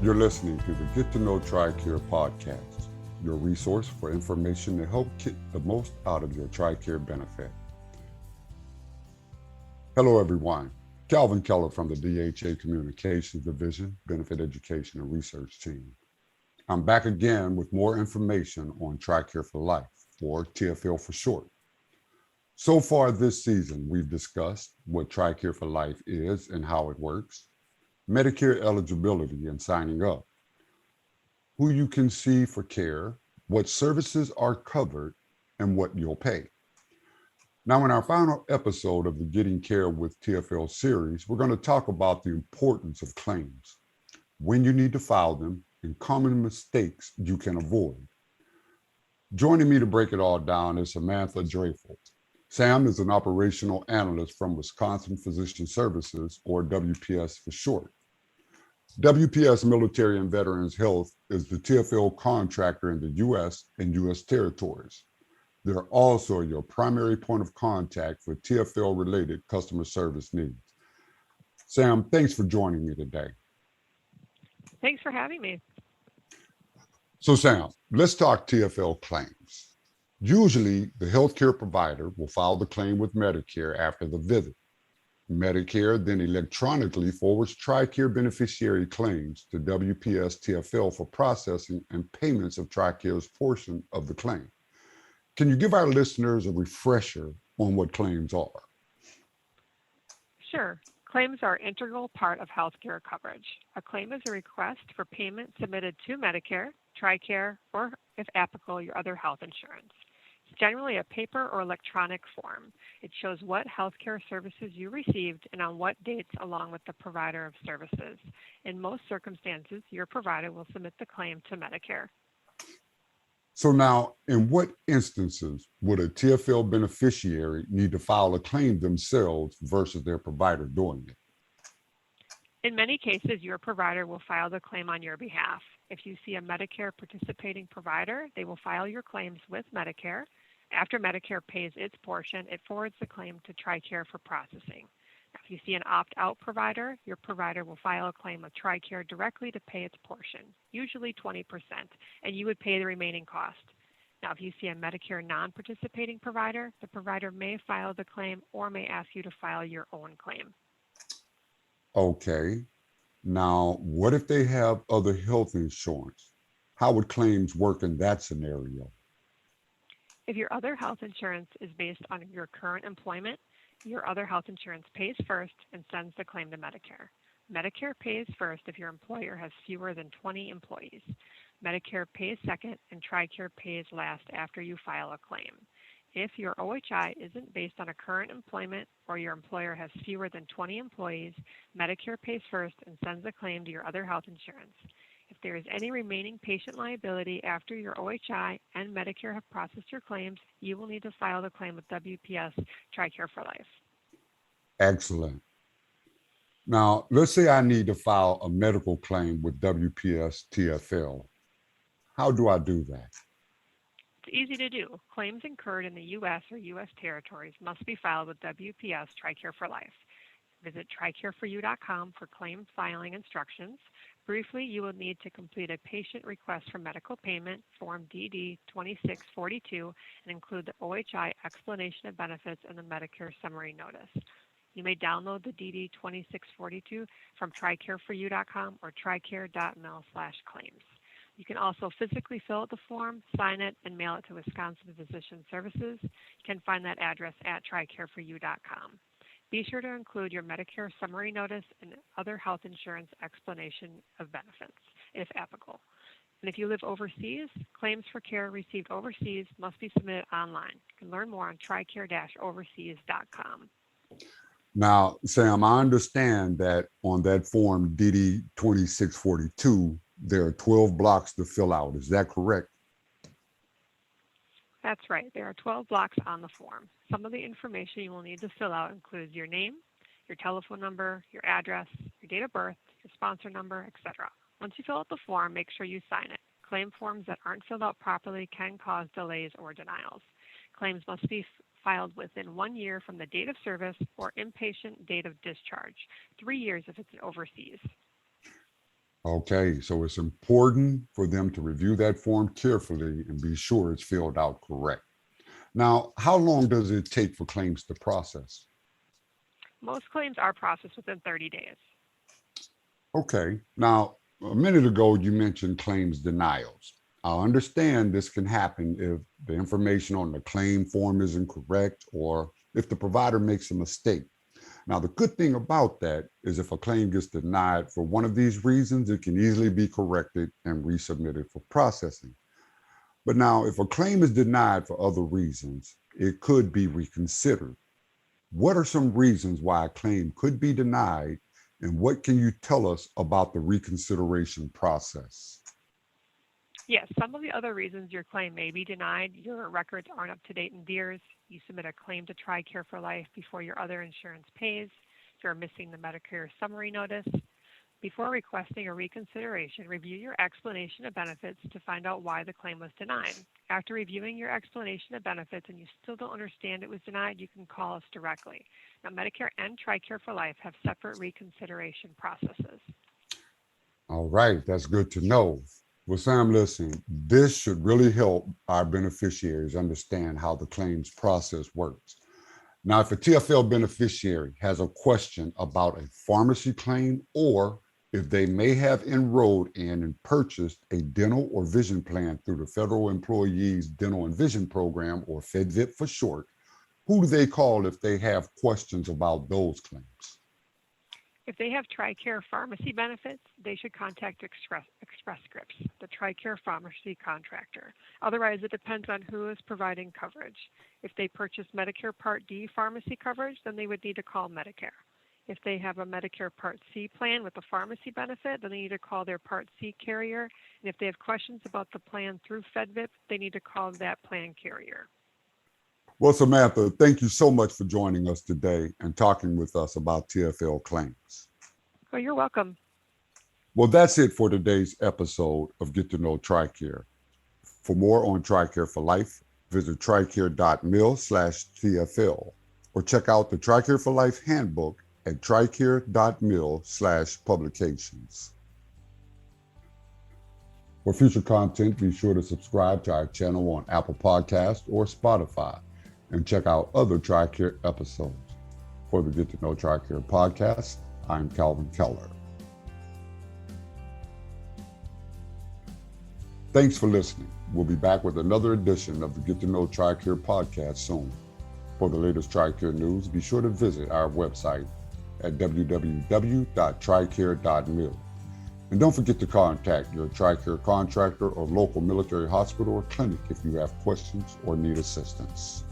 You're listening to the Get to Know TRICARE podcast, your resource for information to help get the most out of your TRICARE benefit. Hello, everyone. Calvin Keller from the DHA Communications Division, Benefit Education and Research Team. I'm back again with more information on TRICARE for Life, or TFL for short. So far this season, we've discussed what TRICARE for Life is and how it works, Medicare eligibility and signing up, who you can see for care, what services are covered, and what you'll pay. Now, in our final episode of the Getting Care with TFL series, we're going to talk about the importance of claims, when you need to file them, and common mistakes you can avoid. Joining me to break it all down is Samantha Drafall. Sam is an operational analyst from Wisconsin Physician Services, or WPS for short. WPS Military and Veterans Health is the TFL contractor in the U.S. and U.S. territories. They're also your primary point of contact for TFL-related customer service needs. Sam, thanks for joining me today. Thanks for having me. So Sam, let's talk TFL claims. Usually, the healthcare provider will file the claim with Medicare after the visit. Medicare then electronically forwards TRICARE beneficiary claims to WPS TFL for processing and payments of TRICARE's portion of the claim. Can you give our listeners a refresher on what claims are? Sure. Claims are an integral part of healthcare coverage. A claim is a request for payment submitted to Medicare, TRICARE, or, if applicable, your other health insurance. It's generally a paper or electronic form. It shows what healthcare services you received and on what dates, along with the provider of services. In most circumstances, your provider will submit the claim to Medicare. So now, in what instances would a TFL beneficiary need to file a claim themselves versus their provider doing it? In many cases, your provider will file the claim on your behalf. If you see a Medicare participating provider, they will file your claims with Medicare. After Medicare pays its portion, it forwards the claim to TRICARE for processing. If you see an opt-out provider, your provider will file a claim with TRICARE directly to pay its portion, usually 20%, and you would pay the remaining cost. Now, if you see a Medicare non-participating provider, the provider may file the claim or may ask you to file your own claim. Okay. Now, what if they have other health insurance? How would claims work in that scenario? If your other health insurance is based on your current employment, your other health insurance pays first and sends the claim to Medicare. Medicare pays first if your employer has fewer than 20 employees. Medicare pays second, and TRICARE pays last after you file a claim. If your OHI isn't based on a current employment or your employer has fewer than 20 employees, Medicare pays first and sends the claim to your other health insurance. If there is any remaining patient liability after your OHI and Medicare have processed your claims, you will need to file the claim with WPS TRICARE for Life. Excellent. Now, let's say I need to file a medical claim with WPS TFL. How do I do that? It's easy to do. Claims incurred in the U.S. or U.S. territories must be filed with WPS TRICARE for Life. Visit TRICAREforyou.com for claim filing instructions. Briefly, you will need to complete a patient request for medical payment, Form DD 2642, and include the OHI explanation of benefits and the Medicare summary notice. You may download the DD 2642 from TRICAREforyou.com or tricare.mil/claims. You can also physically fill out the form, sign it, and mail it to Wisconsin Physician Services. You can find that address at TRICAREforyou.com. Be sure to include your Medicare summary notice and other health insurance explanation of benefits, if applicable. And if you live overseas, claims for care received overseas must be submitted online. You can learn more on tricare-overseas.com. Now, Sam, I understand that on that form DD 2642, there are 12 blocks to fill out. Is that correct? That's right. There are 12 blocks on the form. Some of the information you will need to fill out includes your name, your telephone number, your address, your date of birth, your sponsor number, etc. Once you fill out the form, make sure you sign it. Claim forms that aren't filled out properly can cause delays or denials. Claims must be filed within 1 year from the date of service or inpatient date of discharge, 3 years if it's overseas. Okay, so it's important for them to review that form carefully and be sure it's filled out correct. Now, how long does it take for claims to process? Most claims are processed within 30 days. Okay, now, a minute ago, you mentioned claims denials. I understand this can happen if the information on the claim form isn't correct or if the provider makes a mistake. Now, the good thing about that is if a claim gets denied for one of these reasons, it can easily be corrected and resubmitted for processing. But now, if a claim is denied for other reasons, it could be reconsidered. What are some reasons why a claim could be denied, and what can you tell us about the reconsideration process? Yes, some of the other reasons your claim may be denied: your records aren't up to date in years, you submit a claim to TRICARE for Life before your other insurance pays, you're missing the Medicare summary notice. Before requesting a reconsideration, review your explanation of benefits to find out why the claim was denied. After reviewing your explanation of benefits and you still don't understand it was denied, you can call us directly. Now, Medicare and TRICARE for Life have separate reconsideration processes. All right, that's good to know. Well, Sam, listen, this should really help our beneficiaries understand how the claims process works. Now, if a TFL beneficiary has a question about a pharmacy claim, or if they may have enrolled in and purchased a dental or vision plan through the Federal Employees Dental and Vision Program, or FEDVIP for short, who do they call if they have questions about those claims? If they have TRICARE pharmacy benefits, they should contact Express Scripts, the TRICARE pharmacy contractor. Otherwise, it depends on who is providing coverage. If they purchase Medicare Part D pharmacy coverage, then they would need to call Medicare. If they have a Medicare Part C plan with a pharmacy benefit, then they need to call their Part C carrier. And if they have questions about the plan through FEDVIP, they need to call that plan carrier. Well, Samantha, thank you so much for joining us today and talking with us about TFL claims. Oh, you're welcome. Well, that's it for today's episode of Get to Know TRICARE. For more on TRICARE for Life, visit tricare.mil/TFL or check out the TRICARE for Life handbook at tricare.mil/publications. For future content, be sure to subscribe to our channel on Apple Podcasts or Spotify and check out other TRICARE episodes. For the Get to Know TRICARE podcast, I'm Calvin Keller. Thanks for listening. We'll be back with another edition of the Get to Know TRICARE podcast soon. For the latest TRICARE news, be sure to visit our website at www.tricare.mil. And don't forget to contact your TRICARE contractor or local military hospital or clinic if you have questions or need assistance.